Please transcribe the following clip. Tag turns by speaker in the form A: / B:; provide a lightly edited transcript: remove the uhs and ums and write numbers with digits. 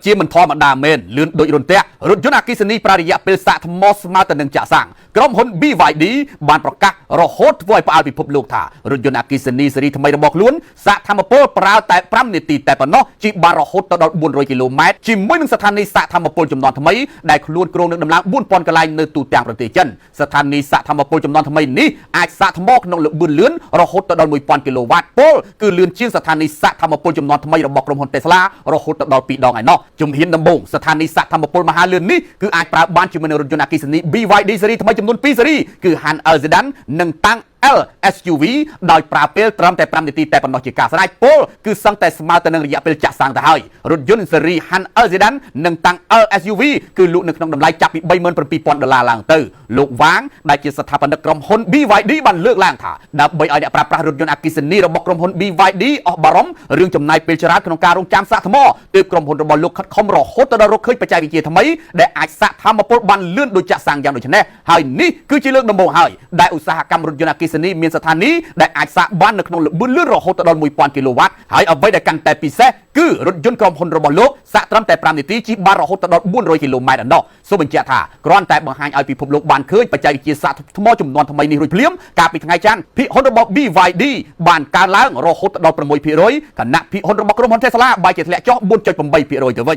A: ជាមិនធម្មតាមែនលឿនដូចរន្ទះរថយន្តអគ្គិសនីប្ររយៈពេលសាកថ្មស្មើទៅនឹងចាក់សាំងក្រុមហ៊ុន BYD បានប្រកាសរហូតធ្វើឲ្យផ្អើលពិភពលោកថារថយន្តអគ្គិសនីស៊េរីថ្មីរបស់ខ្លួនសាកធម្មពលប្រើតែ5នាទីតែប៉ុណ្ណោះជិះបានរហូតដល់400គីឡូម៉ែត្រជាមួយនឹងស្ថានីយ៍សាកធម្មពលចំនួនថ្មីដែលខ្លួនគ្រោងនឹងដំឡើង 4000 កន្លែងនៅទូទាំងប្រទេសចិនស្ថានីយ៍សាកធម្មពលចំនួនថ្មីនេះអាចសាកថ្មក្នុងល្បឿនលឿនរហូតដល់1000គីឡូវ៉ាតពលគឺលឿនជាងស្ថានីយ៍សាកធម្មពលចំនួនថ្មីរបស់ក្រុមហ៊ុន Tesla រហូតដល់2ដងឯណោះជំហានដំបូងស្ថានីយ៍សាកធម្មពលមហាលឿននេះគឺអាចប្រើបានជាមួយនឹងរថយន្តអគ្គិសនី BYD ស៊េរីថ្មីចំនួន2ស៊េរីគឺ Han L Sedan និង Tang L SUV ដោយប្រើពេលត្រឹមតែ5នាទីតែប៉ុណ្ណោះជាការស្រេចពលគឺសឹងតែស្មើទៅនឹងរយៈពេលចាក់សាំងទៅហើយរថយន្តស៊េរី Han L Sedan និង Tang L SUV គឺលក់នៅក្នុងតម្លៃចាប់ពី$37,000ឡើងទៅលោកវាងដែលជាស្ថាបនិកក្រុមហ៊ុន BYD បានលើកឡើងថាដើម្បីឲ្យអ្នកប្រើប្រាស់រថយន្តអគ្គិសនីរបស់ក្រុមហ៊ុន BYD អស់បារម្ភរឿងចំណាយពេលច្រើនក្នុងការរង់ចាំសាកថ្មទើបក្រុមហ៊ុនរបស់លោកខិតខំរហូតដល់រកឃើញបច្ចេកវិទ្យាថ្មីដែលអាចសាកធម្មពលបានលឿនដូចចាក់សាំងយ៉ាងដូចនេះហើយនេះគឺជាលើកដំបូងហើយដែលឧស្សាហកម្មរថយន្តអគ្គិសនីមានស្ថានីយ៍ដែលអាចសាកបាននៅក្នុងល្បឿនលឿនរហូតដល់1000គីឡូវ៉ាតហើយអ្វីដែលកាន់តែពិសេសគឺរថយន្តក្រុមហ៊ុនរបស់លោកសាកត្រឹមតែ5នាទីជិះបានរហូតដល់400គីឡូម៉ែត្រឯណោះសូមបញ្ជាក់ថាគ្រាន់តែបង្ហាញឲ្យពិភពលោកបានឃើញបច្ចេកវិទ្យាសាកថ្មចំនួនថ្មីនេះរួចភ្លាមកាលពីថ្ងៃច័ន្ទភាគហ៊ុនរបស់ BYD បានកើនឡើងរហូតដល់6%ខណៈភាគហ៊ុនរបស់ក្រុមហ៊ុន Tesla បែរជាធ្លាក់ចុះ 4.8% ទៅវិញ